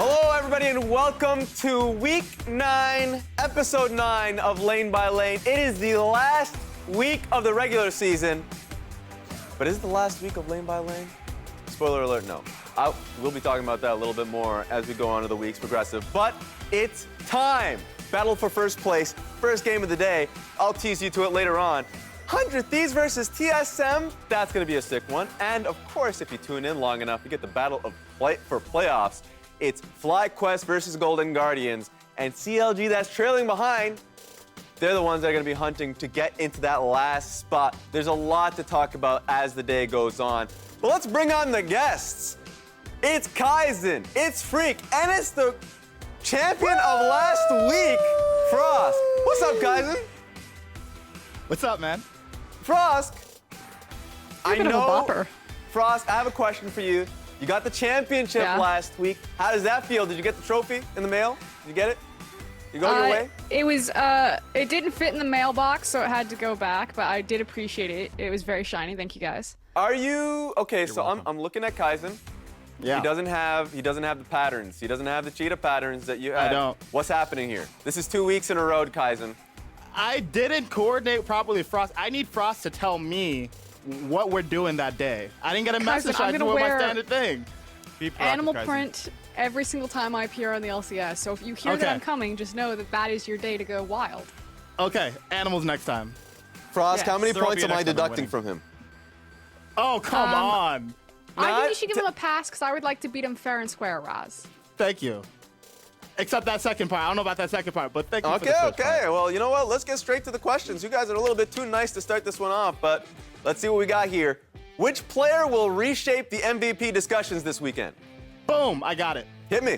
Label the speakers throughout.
Speaker 1: Hello, everybody, and welcome to Week 9, Episode 9 of Lane by Lane. It is the last week of the regular season. But is it the last week of Lane by Lane? Spoiler alert, no. We'll be talking about that a little bit more as we go on to the weeks progressive. But it's time. Battle for first place, first game of the day. I'll tease you to it later on. 100 Thieves versus TSM. That's going to be a sick one. And, of course, if you tune in long enough, you get the battle of for playoffs. It's FlyQuest versus Golden Guardians, and CLG that's trailing behind, they're the ones that are going to be hunting to get into that last spot. There's a lot to talk about as the day goes on. But let's bring on the guests. It's Kaizen, it's Freak, and it's the champion of last week, Frost. What's up, Kaizen?
Speaker 2: What's up, man?
Speaker 1: Frost, I
Speaker 3: know.
Speaker 1: Frost, I have a question for you. You got the championship last week. How does that feel? Did you get the trophy in the mail? Did you get it? You go your way?
Speaker 3: It was, it didn't fit in the mailbox, so it had to go back, but I did appreciate it. It was very shiny. Thank you, guys.
Speaker 1: Are you, okay, so I'm looking at Kaizen.
Speaker 2: Yeah.
Speaker 1: He doesn't have the patterns. He doesn't have the cheetah patterns that you had.
Speaker 2: I don't.
Speaker 1: What's happening here? This is 2 weeks in a row, Kaizen.
Speaker 2: I didn't coordinate properly with Frost. I need Frost to tell me what we're doing that day. I didn't get a message. I just went my standard thing.
Speaker 3: Animal print every single time I appear on the LCS. So if you hear that I'm coming, just know that that is your day to go wild.
Speaker 2: Okay, animals next time.
Speaker 1: Frost, how many points am I deducting from him?
Speaker 2: Oh, come on.
Speaker 3: I think you should give him a pass because I would like to beat him fair and square, Raz.
Speaker 2: Thank you. Except that second part. I don't know about that second part, but thank you for the first part.
Speaker 1: Well, you know what? Let's get straight to the questions. You guys are a little bit too nice to start this one off, but let's see what we got here. Which player will reshape the MVP discussions this weekend?
Speaker 2: Boom, I got it.
Speaker 1: Hit me.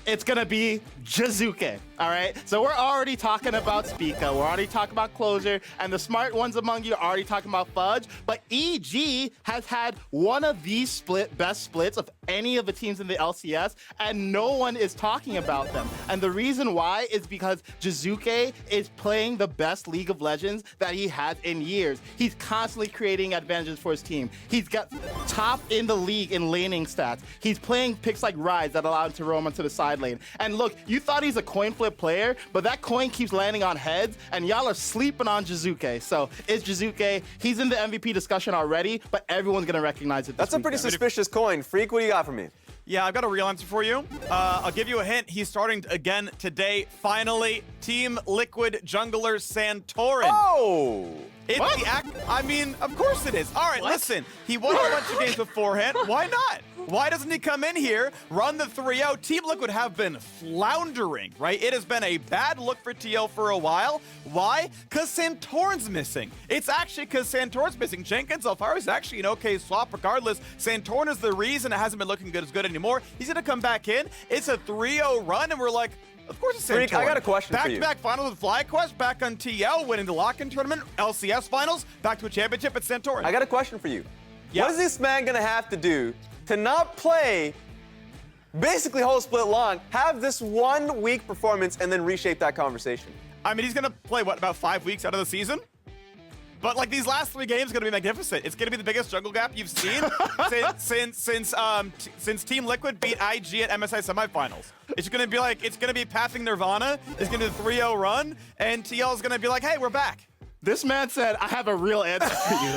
Speaker 2: It's gonna be Jizuke, all right? So we're already talking about Spica, we're already talking about Closure, and the smart ones among you are already talking about Fudge, but EG has had one of these best splits of any of the teams in the LCS, and no one is talking about them. And the reason why is because Jizuke is playing the best League of Legends that he has in years. He's constantly creating advantages for his team. He's got top in the league in laning stats. He's playing picks like Rise that allow him to roam onto the side lane. And look, you thought he's a coin flip player, but that coin keeps landing on heads, and y'all are sleeping on Jizuke. So it's Jizuke. He's in the MVP discussion already, but everyone's gonna recognize it.
Speaker 1: That's a pretty suspicious coin. Freak, what do you got for me?
Speaker 4: Yeah, I've got a real answer for you. I'll give you a hint. He's starting again today. Finally, Team Liquid jungler Santorin.
Speaker 1: Oh!
Speaker 4: It's I mean, of course it is. All right, listen. He won a bunch of games beforehand. Why not? Why doesn't he come in here, run the 3-0? Team Liquid have been floundering, right? It has been a bad look for TL for a while. Why? Because Santorin's missing. It's actually because Santorin's missing. Jenkins Alfaro is actually an okay swap regardless. Santorin is the reason it hasn't been looking good as good anymore. He's going to come back in. It's a 3-0 run, and we're like, of course it's Santorin.
Speaker 1: Freak, I got a question for you.
Speaker 4: Back-to-back finals with FlyQuest, back on TL, winning the lock-in tournament, LCS finals, back to a championship at Santorin.
Speaker 1: I got a question for you.
Speaker 4: Yeah.
Speaker 1: What is this man going to have to do to not play basically whole split long, have this 1 week performance, and then reshape that conversation?
Speaker 4: I mean, he's going to play, what, about 5 weeks out of the season? But, like, these last 3 games are going to be magnificent. It's going to be the biggest jungle gap you've seen since Team Liquid beat IG at MSI semifinals. It's going to be like, it's going to be pathing Nirvana. It's going to be the 3-0 run, and TL is going to be like, hey, we're back.
Speaker 2: This man said, I have a real answer for you.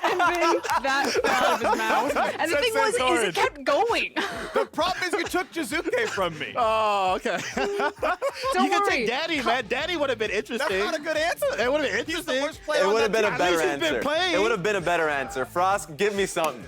Speaker 3: And then that fell out of his mouth. And the thing was, is it kept going.
Speaker 4: The problem is you took Jizuke from me.
Speaker 2: Oh, okay.
Speaker 3: Don't
Speaker 2: you could
Speaker 3: worry.
Speaker 2: take Daddy, man. Daddy would have been interesting.
Speaker 4: That's not a good answer.
Speaker 2: It would have been interesting.
Speaker 4: He's the worst player
Speaker 1: It
Speaker 4: on
Speaker 1: would have
Speaker 4: that
Speaker 1: been a
Speaker 4: team.
Speaker 1: better
Speaker 2: At least he's been
Speaker 1: answer.
Speaker 2: playing.
Speaker 1: It would have been a better answer. Frost, give me something.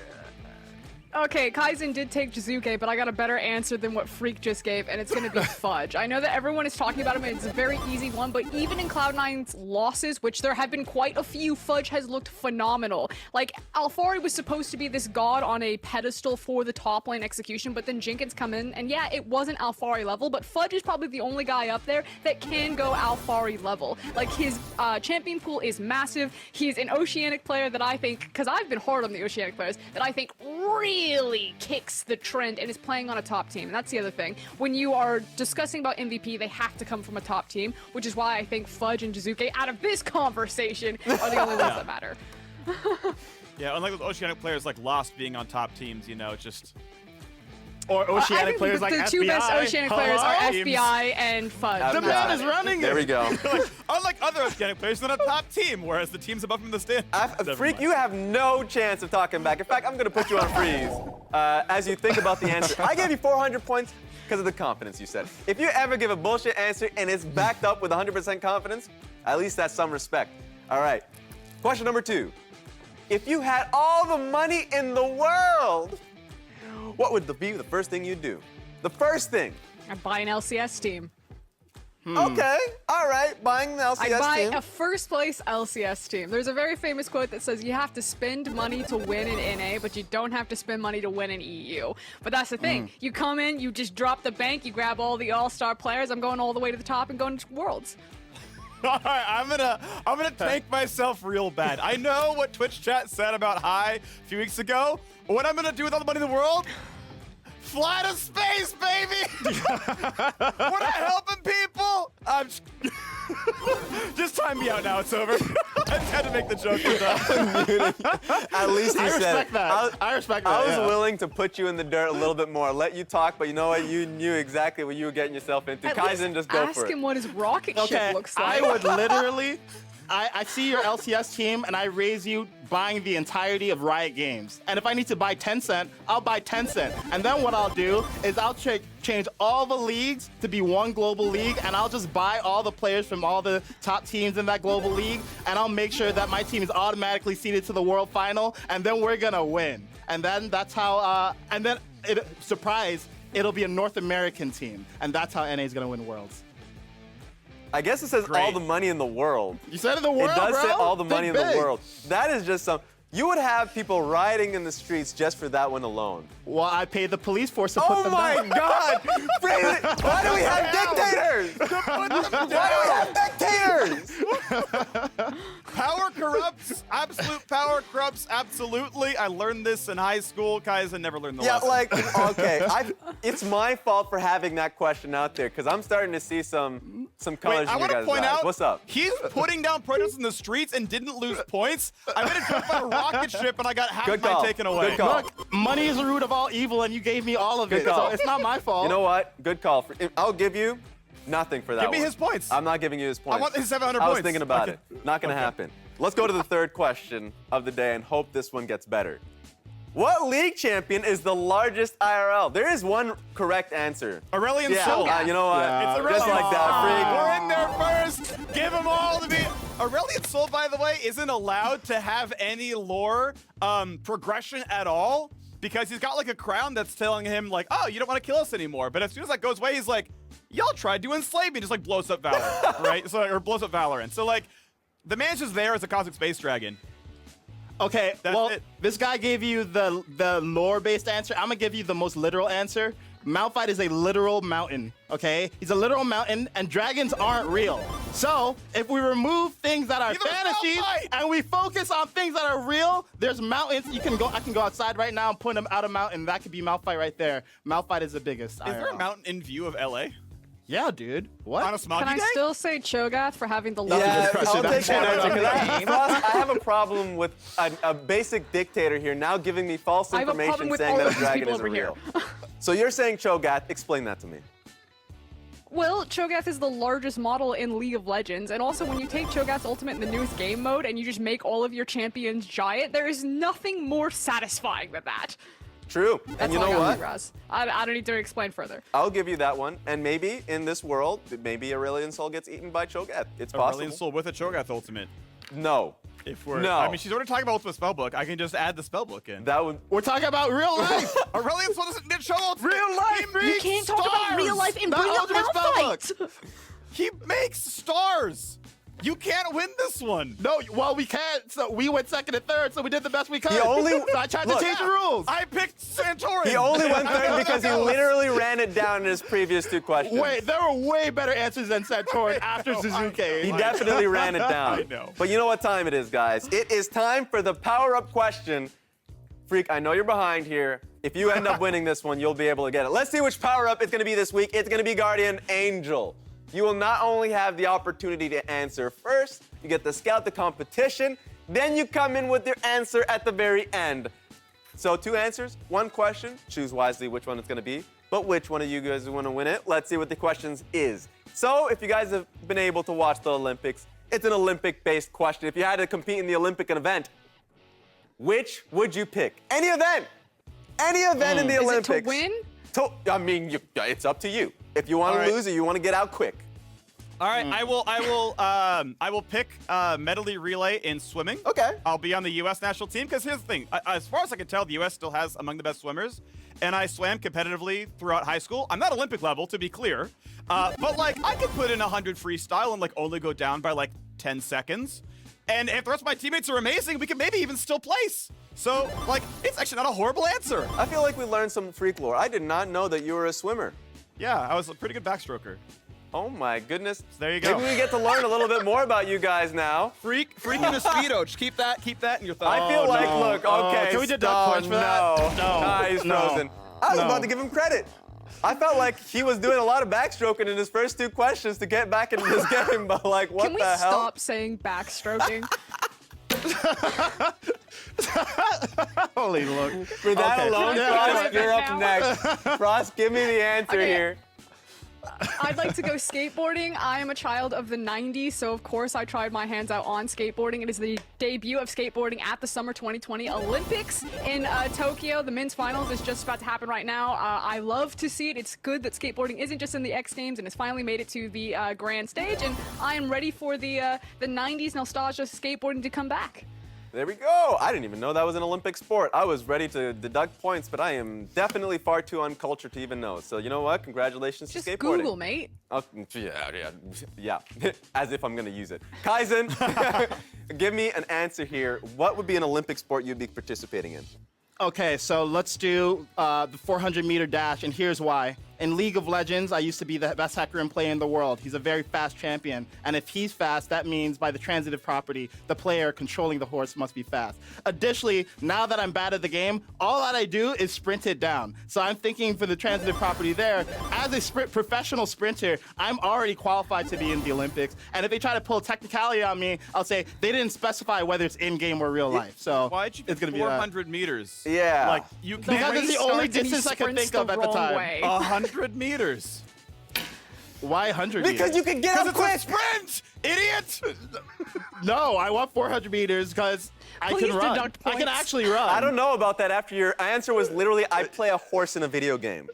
Speaker 3: Okay, Kaizen did take Jizuke, but I got a better answer than what Freak just gave, and it's going to be Fudge. I know that everyone is talking about him, and it's a very easy one, but even in Cloud9's losses, which there have been quite a few, Fudge has looked phenomenal. Like, Alfari was supposed to be this god on a pedestal for the top lane execution, but then Jenkins come in, and yeah, it wasn't Alfari level, but Fudge is probably the only guy up there that can go Alfari level. Like, his champion pool is massive. He's an Oceanic player that I think, because I've been hard on the Oceanic players, that I think really kicks the trend and is playing on a top team. And that's the other thing. When you are discussing about MVP, they have to come from a top team, which is why I think Fudge and Jizuke, out of this conversation, are the only ones that matter.
Speaker 4: Yeah, unlike those Oceanic players like Lost being on top teams, you know, just...
Speaker 2: Or
Speaker 3: I
Speaker 2: oceanic
Speaker 3: think
Speaker 2: players like
Speaker 3: the
Speaker 2: FBI.
Speaker 3: two best oceanic players are
Speaker 2: Hello?
Speaker 3: FBI and Fudge.
Speaker 2: The man is running
Speaker 1: There
Speaker 2: it.
Speaker 1: we go.
Speaker 4: Like, unlike other oceanic players, they're a top team, whereas the teams above them in the stand.
Speaker 1: Freak, you have no chance of talking back. In fact, I'm going to put you on freeze as you think about the answer. I gave you 400 points because of the confidence you said. If you ever give a bullshit answer and it's backed up with 100% confidence, at least that's some respect. All right. Question number 2. If you had all the money in the world, what would be the first thing you'd do? The first thing.
Speaker 3: I buy an LCS team.
Speaker 1: Okay. All right. Buying the LCS
Speaker 3: I buy
Speaker 1: team.
Speaker 3: a first place LCS team. There's a very famous quote that says you have to spend money to win in NA, but you don't have to spend money to win in EU. But that's the thing. You come in, you just drop the bank, you grab all the all-star players. I'm going all the way to the top and going to Worlds.
Speaker 4: All right, I'm gonna tank myself real bad. I know what Twitch chat said about High a few weeks ago, but what I'm gonna do with all the money in the world? Fly to space, baby! What a helping people! I'm just time me out now. It's over. I just had to make the joke.
Speaker 1: At least he
Speaker 2: I
Speaker 1: said
Speaker 2: respect
Speaker 1: it.
Speaker 2: that. I respect that.
Speaker 1: I was
Speaker 2: yeah.
Speaker 1: willing to put you in the dirt a little bit more, let you talk, but you know what? You knew exactly what you were getting yourself into.
Speaker 3: At
Speaker 1: Kaizen,
Speaker 3: least
Speaker 1: just go
Speaker 3: ask
Speaker 1: for it.
Speaker 3: him what his rocket
Speaker 2: Okay,
Speaker 3: ship looks like.
Speaker 2: I would literally, I see your LCS team and I raise you buying the entirety of Riot Games. And if I need to buy Tencent, I'll buy Tencent. And then what I'll do is I'll change all the leagues to be one global league, and I'll just buy all the players from all the top teams in that global league, and I'll make sure that my team is automatically seeded to the World Final, and then we're gonna win. And then that's how, and then, surprise, it'll be a North American team, and that's how NA is gonna win Worlds.
Speaker 1: I guess it says all
Speaker 4: Great.
Speaker 1: the money in the world.
Speaker 2: You said in the world,
Speaker 1: It does
Speaker 2: bro?
Speaker 1: say all the money in
Speaker 2: Think
Speaker 1: the
Speaker 2: big.
Speaker 1: world. That is just some. You would have people rioting in the streets just for that one alone.
Speaker 2: Well, I paid the police force to put
Speaker 1: Oh
Speaker 2: them
Speaker 1: my
Speaker 2: down.
Speaker 1: God! Why do we have dictators? Why do we have dictators?
Speaker 4: Power corrupts. Absolute power corrupts. Absolutely. I learned this in high school. Kaizen never learned the
Speaker 1: Yeah,
Speaker 4: lesson.
Speaker 1: like, okay, it's my fault for having that question out there because I'm starting to see some colors
Speaker 4: Wait, I
Speaker 1: in your
Speaker 4: want to
Speaker 1: guys'
Speaker 4: point
Speaker 1: eyes.
Speaker 4: out,
Speaker 1: What's up?
Speaker 4: he's putting down protesters in the streets and didn't lose points. I made a jump on a rocket ship and I got half
Speaker 1: Good
Speaker 4: mine
Speaker 1: call.
Speaker 4: taken away.
Speaker 1: Good call.
Speaker 2: Look, money is the root of all evil, and you gave me all of
Speaker 1: Good
Speaker 2: it,
Speaker 1: call.
Speaker 2: so it's not my fault.
Speaker 1: You know what? Good call. I'll give you nothing for that
Speaker 4: Give me
Speaker 1: one.
Speaker 4: his points.
Speaker 1: I'm not giving you his points.
Speaker 4: I want his 700
Speaker 1: I was
Speaker 4: points.
Speaker 1: thinking about
Speaker 4: Okay.
Speaker 1: it. Not going to happen. Let's go to the third question of the day and hope this one gets better. What league champion is the largest IRL? There is one correct answer.
Speaker 4: Aurelian
Speaker 1: Yeah,
Speaker 4: Soul.
Speaker 1: you know what?
Speaker 2: Yeah.
Speaker 4: It's Aurelian
Speaker 1: Just like that, freak.
Speaker 4: We're in there first. Give them all to me. Aurelian Soul, by the way, isn't allowed to have any lore progression at all because he's got like a crown that's telling him like, oh, you don't want to kill us anymore. But as soon as that goes away, he's like, y'all tried to enslave me. Just like blows up Valor, right? So or blows up Valorant. So like, the man's just there as a cosmic space dragon.
Speaker 2: Okay,
Speaker 4: That's
Speaker 2: well,
Speaker 4: it.
Speaker 2: this guy gave you the lore-based answer. I'm gonna give you the most literal answer. Malphite is a literal mountain, okay? He's a literal mountain, and dragons aren't real. So, if we remove things that are
Speaker 4: Neither is
Speaker 2: fantasies
Speaker 4: Malphite!
Speaker 2: and we focus on things that are real, there's mountains. I can go outside right now and point them out a mountain. That could be Malphite right there. Malphite is the biggest.
Speaker 4: Is there a
Speaker 2: IRL.
Speaker 4: mountain in view of LA
Speaker 2: Yeah, dude. What?
Speaker 4: on a smoggy
Speaker 3: Can I
Speaker 4: day?
Speaker 3: still say Cho'Gath for having the
Speaker 2: was a
Speaker 3: largest
Speaker 2: good question.
Speaker 1: I'll take that
Speaker 2: That's
Speaker 1: answer because
Speaker 3: name?
Speaker 1: I have a problem with a basic dictator here now giving me false
Speaker 3: I have a problem
Speaker 1: information
Speaker 3: with
Speaker 1: saying
Speaker 3: all
Speaker 1: that a
Speaker 3: of these
Speaker 1: dragon
Speaker 3: people
Speaker 1: isn't
Speaker 3: over here.
Speaker 1: real. So you're saying Cho'Gath? Explain that to me.
Speaker 3: Well, Cho'Gath is the largest model in League of Legends, and also when you take Cho'Gath's ultimate in the newest game mode and you just make all of your champions giant, there is nothing more satisfying than that.
Speaker 1: True.
Speaker 3: That's
Speaker 1: And you
Speaker 3: all I
Speaker 1: know
Speaker 3: got
Speaker 1: what?
Speaker 3: for you, Raz. I don't need to explain further.
Speaker 1: I'll give you that one. And maybe in this world, maybe Aurelian Soul gets eaten by Cho'Gath. It's possible.
Speaker 4: Aurelian Soul with a Cho'Gath ultimate.
Speaker 1: No.
Speaker 4: If we're,
Speaker 1: No.
Speaker 4: I mean, she's already talking about ultimate spellbook. I can just add the spellbook in.
Speaker 1: That would.
Speaker 2: We're talking about real life.
Speaker 4: Aurelian Soul doesn't get show ultimate.
Speaker 2: Real life,
Speaker 4: He
Speaker 2: freak.
Speaker 3: You
Speaker 4: makes
Speaker 3: can't talk about
Speaker 4: stars.
Speaker 3: real life and
Speaker 2: Not
Speaker 3: bring up
Speaker 2: ultimate
Speaker 3: Malphite!
Speaker 4: He makes stars. You can't win this one.
Speaker 2: No, well, we can't. So we went second and third, so we did the best we could.
Speaker 1: He only-
Speaker 2: So I tried
Speaker 1: Look.
Speaker 2: to change the rules.
Speaker 4: I picked Santorin.
Speaker 1: He only went
Speaker 4: I know
Speaker 1: third
Speaker 4: how
Speaker 1: because he
Speaker 4: that goes.
Speaker 1: literally ran it down in his previous two questions.
Speaker 2: Wait, there were way better answers than Santorin after
Speaker 4: know, I
Speaker 2: Suzuki.
Speaker 1: He
Speaker 4: know.
Speaker 1: definitely ran it down.
Speaker 4: I know.
Speaker 1: But you know what time it is, guys? It is time for the power-up question. Freak, I know you're behind here. If you end up winning this one, you'll be able to get it. Let's see which power-up it's going to be this week. It's going to be Guardian Angel. You will not only have the opportunity to answer first, you get to scout the competition, then you come in with your answer at the very end. So 2 answers, 1 question. Choose wisely which one it's going to be. But which one of you guys want to win it? Let's see what the questions is. So if you guys have been able to watch the Olympics, it's an Olympic-based question. If you had to compete in the Olympic event, which would you pick? Any event. Any event in the Olympics.
Speaker 3: Is it to win?
Speaker 1: I mean, it's up to you. If you want to lose or you want to get out quick.
Speaker 4: All right, I will pick medley relay in swimming.
Speaker 1: Okay.
Speaker 4: I'll be on the U.S. national team because here's the thing. As far as I can tell, the U.S. still has among the best swimmers, and I swam competitively throughout high school. I'm not Olympic level, to be clear, but like I could put in 100 freestyle and like only go down by like 10 seconds. And if the rest of my teammates are amazing, we could maybe even still place. So, like, it's actually not a horrible answer.
Speaker 1: I feel like we learned some freak lore. I did not know that you were a swimmer.
Speaker 4: Yeah, I was a pretty good backstroker.
Speaker 1: Oh my goodness.
Speaker 4: There you go.
Speaker 1: Maybe we get to learn a little bit more about you guys now.
Speaker 4: Freak in a speedo. Just keep that in your thoughts.
Speaker 1: I feel like, look, okay.
Speaker 2: Can we do duck points for that?
Speaker 1: No. He's frozen. I was about to give him credit. I felt like he was doing a lot of backstroking in his first 2 questions to get back into this game, but like, what the hell?
Speaker 3: Can we stop saying backstroking?
Speaker 2: Holy look.
Speaker 1: For that alone, Frost, you're up
Speaker 3: Now.
Speaker 1: next. Frost, give me the answer
Speaker 3: Okay.
Speaker 1: here.
Speaker 3: I'd like to go skateboarding. I am a child of the 90s, so of course I tried my hands out on skateboarding. It is the debut of skateboarding at the Summer 2020 Olympics in Tokyo. The men's finals is just about to happen right now. I love to see it. It's good that skateboarding isn't just in the X Games and has finally made it to the grand stage, and I am ready for the 90s nostalgia skateboarding to come back.
Speaker 1: There we go. I didn't even know that was an Olympic sport. I was ready to deduct points, but I am definitely far too uncultured to even know. So you know what? Congratulations
Speaker 3: Just
Speaker 1: to skateboarding.
Speaker 3: Google, mate.
Speaker 1: Oh, yeah. As if I'm gonna use it. Kaizen, give me an answer here. What would be an Olympic sport you'd be participating in?
Speaker 2: Okay, so let's do the 400-meter dash, and here's why. In League of Legends, I used to be the best hacker and player in the world. He's a very fast champion, and if he's fast, that means by the transitive property, the player controlling the horse must be fast. Additionally, now that I'm bad at the game, all that I do is sprint it down. So I'm thinking for the transitive property there, as a professional sprinter, I'm already qualified to be in the Olympics, and if they try to pull a technicality on me, I'll say they didn't specify whether it's in-game or real life. So
Speaker 4: Why'd you
Speaker 2: it's
Speaker 4: get
Speaker 2: gonna be that.
Speaker 4: 400 meters?
Speaker 1: Yeah.
Speaker 4: Like, you
Speaker 2: Because
Speaker 4: can't
Speaker 2: it's the
Speaker 3: Starts
Speaker 2: only
Speaker 3: and he
Speaker 2: distance I can
Speaker 3: sprints
Speaker 2: think of
Speaker 3: the
Speaker 2: at the
Speaker 3: wrong
Speaker 2: time.
Speaker 3: way.
Speaker 4: 100 meters.
Speaker 2: Why 100
Speaker 1: Because
Speaker 2: meters?
Speaker 1: you can get up
Speaker 4: It's a
Speaker 1: quick.
Speaker 4: sprint, idiot!
Speaker 2: No, I want 400 meters because I
Speaker 3: Please
Speaker 2: can run.
Speaker 3: deduct
Speaker 2: I can
Speaker 3: points.
Speaker 2: actually run.
Speaker 1: I don't know about that after your answer was literally, I play a horse in a video game.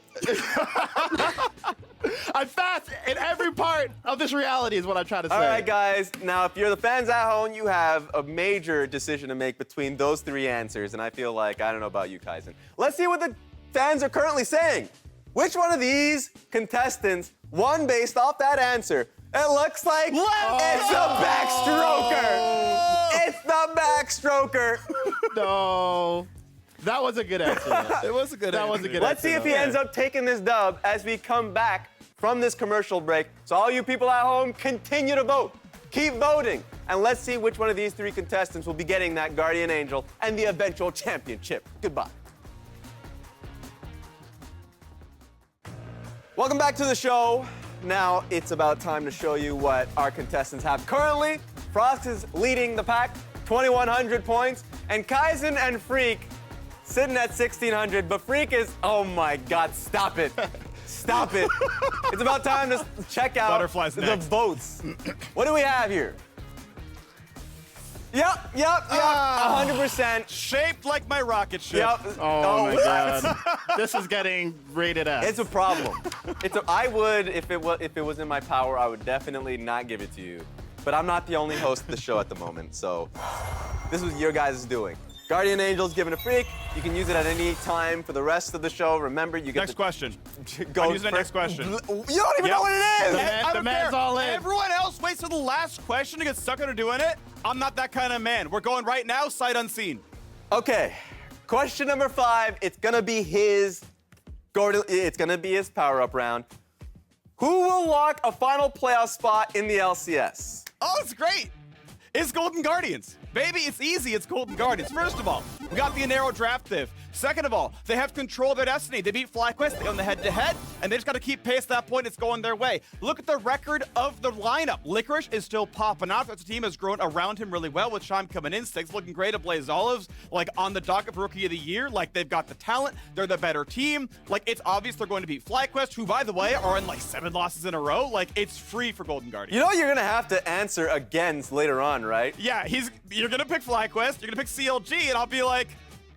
Speaker 2: I'm fast in every part of this reality is what I'm trying to say.
Speaker 1: All right, guys. Now, if you're the fans at home, you have a major decision to make between those 3 answers, and I feel like, I don't know about you, Kaizen. Let's see what the fans are currently saying. Which one of these contestants won based off that answer? It looks like it's the backstroker. It's the backstroker.
Speaker 2: No. That was a good answer.
Speaker 4: It was a good
Speaker 2: That was a good
Speaker 1: Let's see if he ends up taking this dub as we come back from this commercial break. So all you people at home, continue to vote. Keep voting. And let's see which one of these 3 contestants will be getting that Guardian Angel and the eventual championship. Goodbye. Welcome back to the show. Now it's about time to show you what our contestants have. Currently, Frost is leading the pack, 2,100 points, and Kaizen and Freak sitting at 1,600, but Freak is, oh my God, stop it. Stop it. It's about time to check out
Speaker 4: Butterflies
Speaker 1: the
Speaker 4: next.
Speaker 1: votes. What do we have here? Yep, 100%.
Speaker 4: Shaped like my rocket ship.
Speaker 1: Yep.
Speaker 2: Oh my God. This is getting rated S.
Speaker 1: It's a problem. I would, if it was in my power, I would definitely not give it to you. But I'm not the only host of the show at the moment, so this was your guys' doing. Guardian Angel's given a Freak. You can use it at any time for the rest of the show. Remember, you get
Speaker 4: Next question.
Speaker 1: go
Speaker 4: I'm using the
Speaker 1: first.
Speaker 4: next question.
Speaker 1: You don't even know what it is.
Speaker 2: The man's all in.
Speaker 4: Everyone else waits till the last question to get stuck into doing it. I'm not that kind of man. We're going right now, sight unseen.
Speaker 1: Okay, question number 5. It's gonna be his power-up round. Who will lock a final playoff spot in the LCS?
Speaker 4: Oh, it's great. It's Golden Guardians. Baby, it's easy. It's Golden Guardians. First of all, we got the narrow draft div. Second of all, they have control of their destiny. They beat FlyQuest. They own the head-to-head, and they just got to keep pace at that point. It's going their way. Look at the record of the lineup. Licorice is still popping off. The team has grown around him really well with Shime coming in. Six looking great at Blaze Olives, like on the docket for Rookie of the Year. Like, they've got the talent. They're the better team. Like, it's obvious they're going to beat FlyQuest, who, by the way, are in like 7 losses in a row. Like, it's free for Golden Guardians.
Speaker 1: You know you're going to have to answer against later on, right?
Speaker 4: Yeah, you're going to pick FlyQuest. You're going to pick CLG, and I'll be like,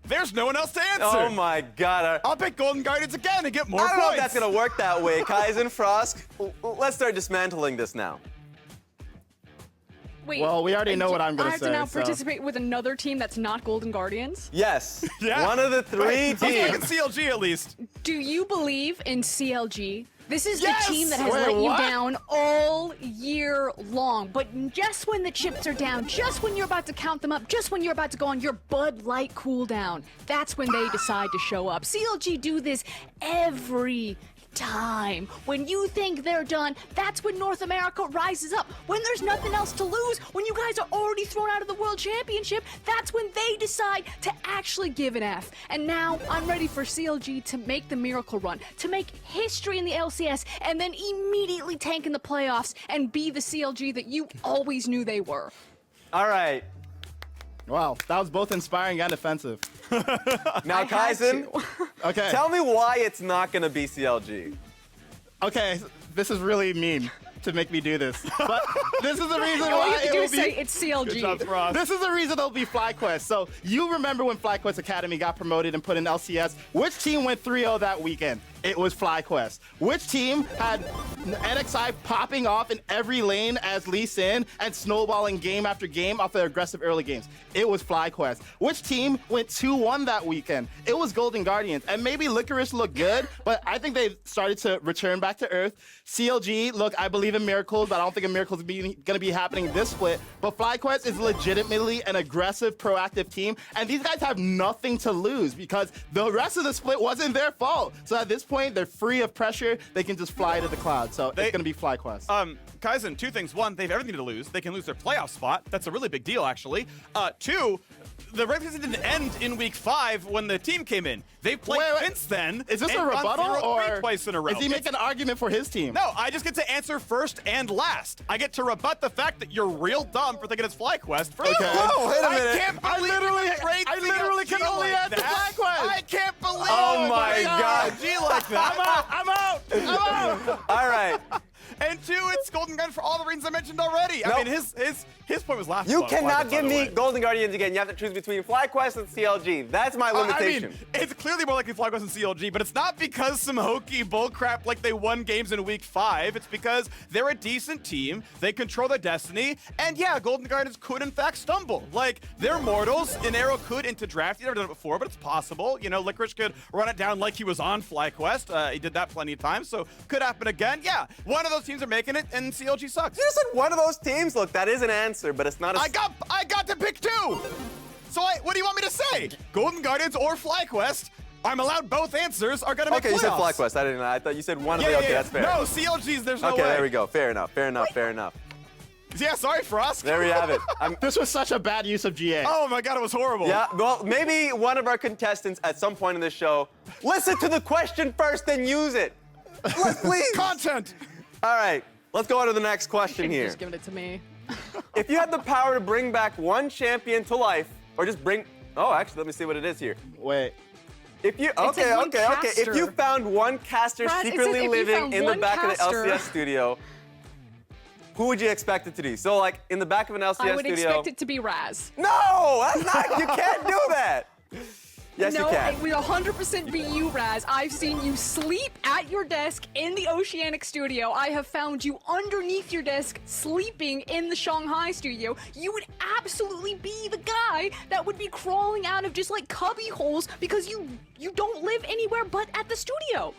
Speaker 4: there's no one else to answer.
Speaker 1: Oh my God.
Speaker 4: I'll pick Golden Guardians again and get more
Speaker 1: I don't
Speaker 4: points.
Speaker 1: know if that's going to work that way. Kaizen, Frost, let's start dismantling this now.
Speaker 3: Wait.
Speaker 2: Well, we already know what I'm going
Speaker 3: I
Speaker 2: to say.
Speaker 3: have to now
Speaker 2: so-
Speaker 3: participate with another team that's not Golden Guardians.
Speaker 1: Yes.
Speaker 4: Yeah.
Speaker 1: One of the 3
Speaker 4: Wait, I'm picking
Speaker 1: teams.
Speaker 4: CLG at least.
Speaker 3: Do you believe in CLG? This is
Speaker 4: Yes!
Speaker 3: the team that has
Speaker 2: Wait,
Speaker 3: let you
Speaker 2: what?
Speaker 3: down all year long. But just when the chips are down, just when you're about to count them up, just when you're about to go on your Bud Light cooldown, that's when they decide to show up. CLG do this every time. When you think they're done, that's when North America rises up. When there's nothing else to lose, when you guys are already thrown out of the World Championship, that's when they decide to actually give an F. And now I'm ready for CLG to make the miracle run, to make history in the LCS, and then immediately tank in the playoffs and be the CLG that you always knew they were.
Speaker 1: All right.
Speaker 2: Wow, that was both inspiring and offensive.
Speaker 1: Now,
Speaker 3: I had
Speaker 1: Kaizen,
Speaker 3: to.
Speaker 2: Okay.
Speaker 1: tell me why it's not going to be CLG.
Speaker 2: Okay, this is really mean to make me do this. But this is the reason
Speaker 3: All you
Speaker 2: why
Speaker 3: have to
Speaker 2: it
Speaker 3: do
Speaker 2: will
Speaker 3: is
Speaker 2: be...
Speaker 3: say it's CLG.
Speaker 4: Good job, Frost.
Speaker 2: This is the reason it'll be FlyQuest. So you remember when FlyQuest Academy got promoted and put in LCS? Which team went 3-0 that weekend? It was FlyQuest. Which team had NXI popping off in every lane as Lee Sin and snowballing game after game off their aggressive early games? It was FlyQuest. Which team went 2-1 that weekend? It was Golden Guardians. And maybe Licorice looked good, but I think they've started to return back to earth. CLG, look, I believe in miracles, but I don't think a miracle is going to be happening this split. But FlyQuest is legitimately an aggressive, proactive team, and these guys have nothing to lose because the rest of the split wasn't their fault. So at this point, they're free of pressure. They can just fly to the clouds. So it's going to be FlyQuest.
Speaker 4: Kaizen, 2 things. 1, they have everything to lose. They can lose their playoff spot. That's a really big deal, actually. 2, the regular season didn't end in week 5 when the team came in. They've played since then.
Speaker 2: Is this
Speaker 4: and
Speaker 2: a rebuttal
Speaker 4: gone 0-3
Speaker 2: or
Speaker 4: twice in a row.
Speaker 2: is he making an argument for his team?
Speaker 4: No, I just get to answer first and last. I get to rebut the fact that you're real dumb for thinking it's FlyQuest.
Speaker 2: Okay.
Speaker 1: Whoa, wait a minute.
Speaker 4: I can't believe
Speaker 2: I literally can only answer FlyQuest.
Speaker 4: I can't believe
Speaker 1: Oh my God.
Speaker 4: G like that.
Speaker 2: I'm out.
Speaker 1: All right.
Speaker 4: And 2, it's Golden Gun for all the reasons I mentioned already.
Speaker 1: Nope.
Speaker 4: I mean, his point was laughable.
Speaker 1: You cannot
Speaker 4: FlyQuest,
Speaker 1: give
Speaker 4: by the
Speaker 1: me
Speaker 4: way.
Speaker 1: Golden Guardians again. You have to choose between FlyQuest and CLG. That's my limitation.
Speaker 4: I mean, it's clearly more likely FlyQuest and CLG, but it's not because some hokey bullcrap like they won games in week 5. It's because they're a decent team. They control their destiny. And yeah, Golden Guardians could in fact stumble. Like, they're mortals. An arrow could into draft. You've never done it before, but it's possible. You know, Licorice could run it down like he was on FlyQuest. He did that plenty of times, so could happen again. Yeah, one of those teams are making it, and CLG sucks.
Speaker 1: You just said one of those teams. Look, that is an answer, but it's not a...
Speaker 4: I got to pick 2. So what do you want me to say? Golden Guardians or FlyQuest? I'm allowed both answers are gonna make
Speaker 1: Okay, you said
Speaker 4: playoffs.
Speaker 1: FlyQuest. I didn't know. I thought you said one of
Speaker 4: Yeah,
Speaker 1: the...
Speaker 4: yeah,
Speaker 1: Okay,
Speaker 4: yeah.
Speaker 1: that's fair.
Speaker 4: No, CLG's, there's no
Speaker 1: Okay,
Speaker 4: way.
Speaker 1: there we go. Fair enough. Fair enough. Fair enough.
Speaker 4: Yeah, sorry, Frost.
Speaker 1: There we have it.
Speaker 2: This was such a bad use of GA.
Speaker 4: Oh my God, it was horrible.
Speaker 1: Yeah, well, maybe one of our contestants at some point in this show, listen to the question first, then use it. Please.
Speaker 4: Content.
Speaker 1: All right, let's go on to the next question here.
Speaker 3: Just giving it to me.
Speaker 1: If you had the power to bring back one champion to life, or just bring... Oh, actually, let me see what it is here.
Speaker 2: Wait.
Speaker 1: If you...
Speaker 3: says
Speaker 1: Okay,
Speaker 3: one
Speaker 1: okay, okay. If
Speaker 3: caster.
Speaker 1: you found one caster
Speaker 3: Brad, it says
Speaker 1: secretly
Speaker 3: if you
Speaker 1: living
Speaker 3: found
Speaker 1: in the
Speaker 3: one
Speaker 1: back of the
Speaker 3: caster.
Speaker 1: LCS studio, who would you expect it to be? So, like, in the back of an LCS
Speaker 3: I would
Speaker 1: studio...
Speaker 3: expect it to be Raz.
Speaker 1: No, that's not... You can't do that. Yes,
Speaker 3: No,
Speaker 1: you can.
Speaker 3: it would 100% be you, Raz. I've seen you sleep at your desk in the Oceanic studio. I have found you underneath your desk sleeping in the Shanghai studio. You would absolutely be the guy that would be crawling out of just like cubby holes because you don't live anywhere but at the studio.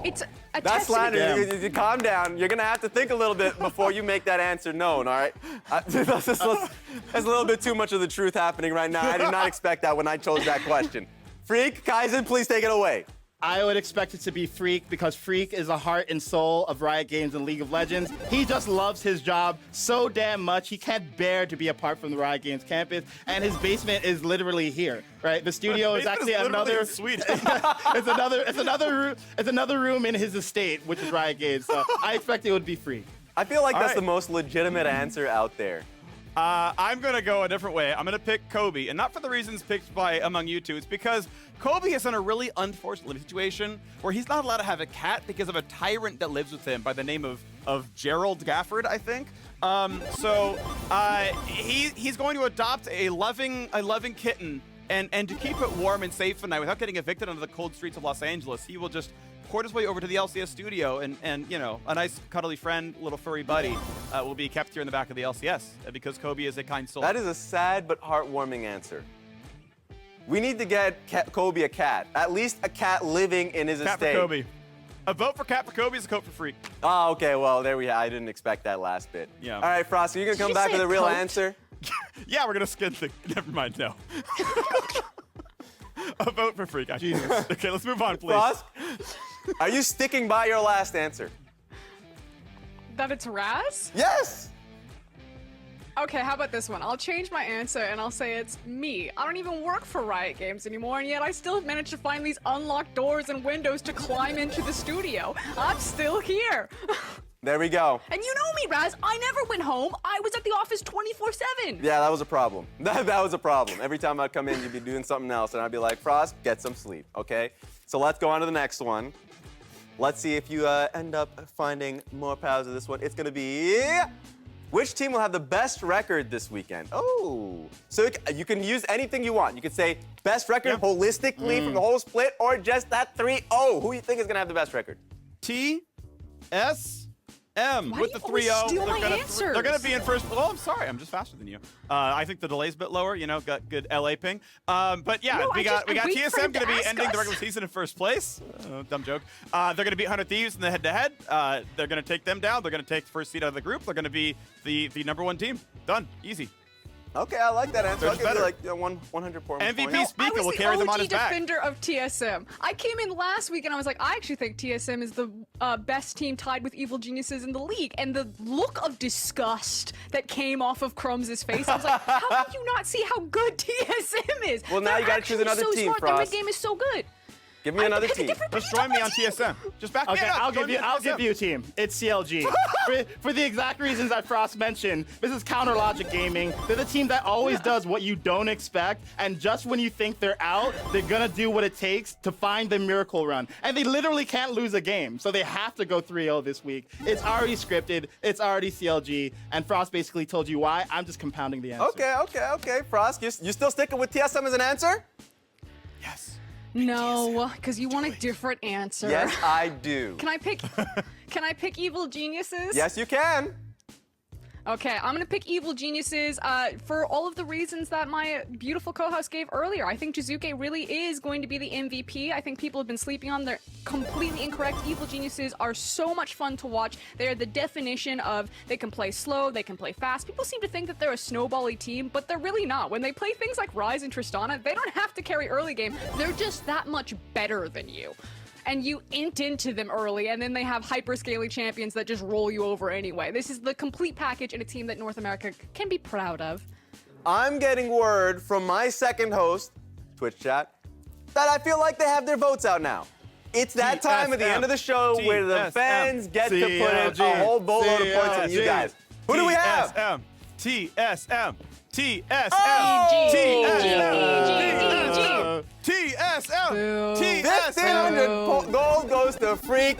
Speaker 3: It's a
Speaker 1: That's
Speaker 3: testament.
Speaker 1: slander. You calm down. You're gonna have to think a little bit before you make that answer known. All right? That's a little bit too much of the truth happening right now. I did not expect that when I chose that question. Freak, Kaizen, please take it away.
Speaker 2: I would expect it to be Freak because Freak is the heart and soul of Riot Games and League of Legends. He just loves his job so damn much. He can't bear to be apart from the Riot Games campus, and his basement is literally here, right? The studio is actually another
Speaker 4: suite.
Speaker 2: it's another room in his estate, which is Riot Games. So I expect it would be Freak.
Speaker 1: I feel like that's
Speaker 4: right.
Speaker 1: the most legitimate answer out there.
Speaker 4: I'm going to go a different way. I'm going to pick Kobe, and not for the reasons picked by among you two. It's because Kobe is in a really unfortunate living situation where he's not allowed to have a cat because of a tyrant that lives with him by the name of Gerald Gafford, I think. He's going to adopt a loving kitten, and to keep it warm and safe at night without getting evicted onto the cold streets of Los Angeles, he will just port his way over to the LCS studio, and you know, a nice cuddly friend, little furry buddy, will be kept here in the back of the LCS because Kobe is a kind soul.
Speaker 1: That is a sad but heartwarming answer. We need to get Kobe a cat. At least a cat living in his
Speaker 4: Cat
Speaker 1: estate.
Speaker 4: for Kobe. A vote for Cat for Kobe is a coat for Freak.
Speaker 1: Oh, okay. Well, there we have. I didn't expect that last bit.
Speaker 4: Yeah.
Speaker 1: All right, Frost, are you gonna come
Speaker 3: you
Speaker 1: back
Speaker 3: say
Speaker 1: with a
Speaker 3: a
Speaker 1: real
Speaker 3: coat?
Speaker 1: answer?
Speaker 4: Yeah, we're gonna skip the. Never mind. No. A vote for Freak. Jesus. Okay, let's move on, please.
Speaker 1: Frost, are you sticking by your last answer?
Speaker 3: That it's Raz?
Speaker 1: Yes.
Speaker 3: Okay, how about this one? I'll change my answer and I'll say it's me. I don't even work for Riot Games anymore, and yet I still managed to find these unlocked doors and windows to climb into the studio. I'm still here.
Speaker 1: There we go.
Speaker 3: And you know me, Raz. I never went home. I was at the office 24/7.
Speaker 1: Yeah, that was a problem. That was a problem. Every time I'd come in, you'd be doing something else, and I'd be like, Frost, get some sleep, okay? So let's go on to the next one. Let's see if you end up finding more powers of this one. It's gonna be, which team will have the best record this weekend? Oh, so you can use anything you want. You could say best record holistically from the whole split, or just that 3-0. Who do you think is gonna have the best record?
Speaker 4: TSM
Speaker 3: Why
Speaker 4: with
Speaker 3: do
Speaker 4: the
Speaker 3: you always
Speaker 4: 3-0.
Speaker 3: steal my
Speaker 4: They're
Speaker 3: answers?
Speaker 4: gonna be in first. Well, I'm sorry, I'm just faster than you. I think the delay's a bit lower. You know, got good LA ping. But yeah,
Speaker 3: No,
Speaker 4: we got
Speaker 3: I wait for
Speaker 4: TSM
Speaker 3: him to
Speaker 4: gonna be
Speaker 3: ask
Speaker 4: ending the
Speaker 3: us.
Speaker 4: regular season in first place. Dumb joke. They're gonna beat 100 Thieves in the head-to-head. They're gonna take them down. They're gonna take the first seed out of the group. They're gonna be the #1 team. Done. Easy.
Speaker 1: Okay, I like that answer.
Speaker 4: They're
Speaker 1: I'll give
Speaker 4: better.
Speaker 1: you like 100 points.
Speaker 4: MVP
Speaker 3: I
Speaker 4: Speaker
Speaker 3: was
Speaker 4: will
Speaker 3: the
Speaker 4: carry them on
Speaker 3: OG
Speaker 4: his back.
Speaker 3: defender of TSM. I came in last week and I was like, I actually think TSM is the best team tied with Evil Geniuses in the league. And the look of disgust that came off of Crumbs' face, I was like, how can you not see how good TSM is?
Speaker 1: Well, now
Speaker 3: They're
Speaker 1: you gotta choose
Speaker 3: actually
Speaker 1: another
Speaker 3: so
Speaker 1: team,
Speaker 3: smart.
Speaker 1: Frost.
Speaker 3: Their mid-game is so good.
Speaker 1: Give me another
Speaker 3: Pick a
Speaker 1: team.
Speaker 3: different
Speaker 4: Just
Speaker 3: team.
Speaker 4: join me on TSM. Just back me
Speaker 2: Okay,
Speaker 4: up.
Speaker 2: I'll
Speaker 4: Join
Speaker 2: give
Speaker 4: me
Speaker 2: you.
Speaker 4: on
Speaker 2: I'll
Speaker 4: TSM.
Speaker 2: give you a team. It's CLG. for the exact reasons that Frost mentioned. This is Counter Logic Gaming. They're the team that always does what you don't expect, and just when you think they're out, they're gonna do what it takes to find the miracle run. And they literally can't lose a game, so they have to go 3-0 this week. It's already scripted. It's already CLG, and Frost basically told you why. I'm just compounding the answer.
Speaker 1: Okay. Frost, you still sticking with TSM as an answer?
Speaker 4: Yes.
Speaker 3: No, because you want a different answer.
Speaker 1: Yes, I do.
Speaker 3: Can I pick Evil Geniuses?
Speaker 1: Yes, you can.
Speaker 3: Okay, I'm gonna pick Evil Geniuses for all of the reasons that my beautiful co-host gave earlier. I think Jizuke really is going to be the MVP. I think people have been sleeping on. They're completely incorrect. Evil Geniuses are so much fun to watch. They're the definition of they can play slow, they can play fast. People seem to think that they're a snowbally team, but they're really not. When they play things like Ryze and Tristana, they don't have to carry early game. They're just that much better than you. And you int into them early, and then they have hyper-scaling champions that just roll you over anyway. This is the complete package in a team that North America can be proud of.
Speaker 1: I'm getting word from my second host, Twitch chat, that I feel like they have their votes out now. It's that time at the end of the show where the fans get to put in a whole boatload of points on you guys. Who do we have?
Speaker 4: TSM.
Speaker 3: Boo.
Speaker 1: 1,500 gold goes to Freak.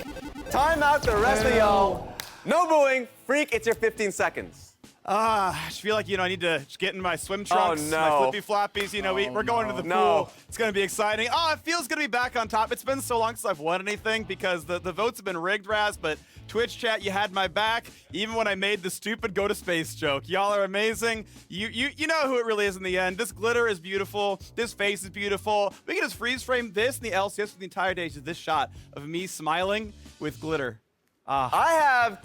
Speaker 1: Time out the rest of y'all. No booing. Freak, it's your 15 seconds.
Speaker 4: I just feel like, I need to just get in my swim trunks,
Speaker 1: no.
Speaker 4: my flippy floppies. We're going to the pool. It's going to be exciting. Oh, it feels good to be back on top. It's been so long since I've won anything because the votes have been rigged, Raz, but Twitch chat, you had my back, even when I made the stupid go to space joke. Y'all are amazing. You know who it really is in the end. This glitter is beautiful. This face is beautiful. We can just freeze frame this in the LCS for the entire day. Just this shot of me smiling with glitter.
Speaker 1: I have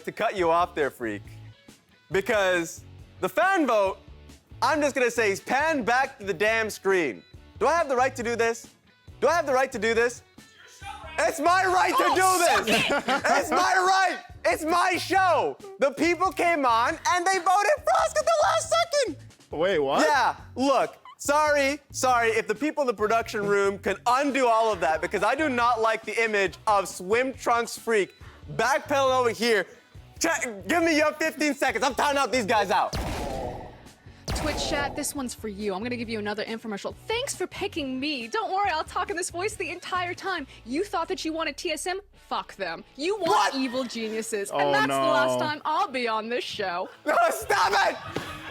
Speaker 1: to cut you off there, Freak, because the fan vote, I'm just gonna say, is pan back to the damn screen. Do I have the right to do this? Do I have the right to do this? It's my right to do this. It's my right. It's my show. The people came on and they voted for us at the last second.
Speaker 2: Wait, what?
Speaker 1: Yeah, look, sorry, if the people in the production room can undo all of that, because I do not like the image of Swim Trunks Freak backpedaling over here. Give me your 15 seconds. I'm timing out these guys out.
Speaker 3: Twitch chat, this one's for you. I'm gonna give you another infomercial. Thanks for picking me. Don't worry, I'll talk in this voice the entire time. You thought that you wanted TSM? Fuck them. You want
Speaker 1: What?
Speaker 3: evil geniuses.
Speaker 2: Oh,
Speaker 3: and that's
Speaker 2: no.
Speaker 3: the last time I'll be on this show.
Speaker 1: No, stop it!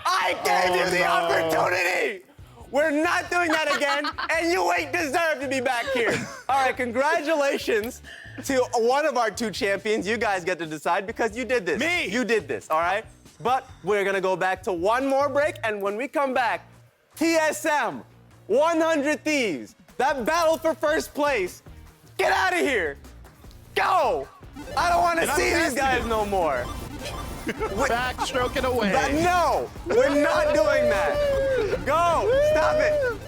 Speaker 1: I gave you the
Speaker 2: no.
Speaker 1: opportunity! We're not doing that again, and you ain't deserve to be back here. All right, congratulations to one of our two champions. You guys get to decide because you did this.
Speaker 4: Me!
Speaker 1: You did this, all right? But we're gonna go back to one more break, and when we come back, TSM, 100 Thieves, that battle for first place. Get out of here! Go! I don't wanna see these guys no more.
Speaker 2: Backstroking away.
Speaker 1: No, we're not doing that. Go, stop it.